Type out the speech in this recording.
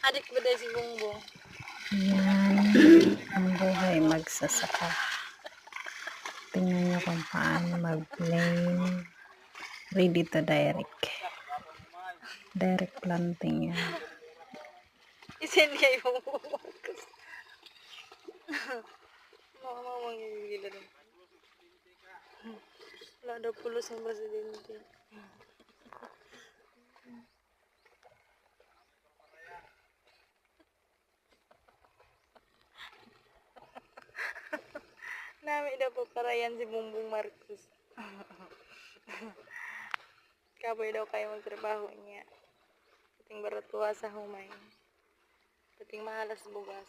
Adik ba dahil si Bongbong? Yan ang buhay magsasaka. Tingnan nyo kung paano mag-plane. Ready to direct. Direct planting yan. Isin niya yung Marcos. Mamamang gila rin. Wala daw pulos ng presidente. Nami daw po parayan si Bongbong Marcos. Kapoy daw kayo magtrabaho niya. Pating baratuwa sa humay. Pating mahalas bugas.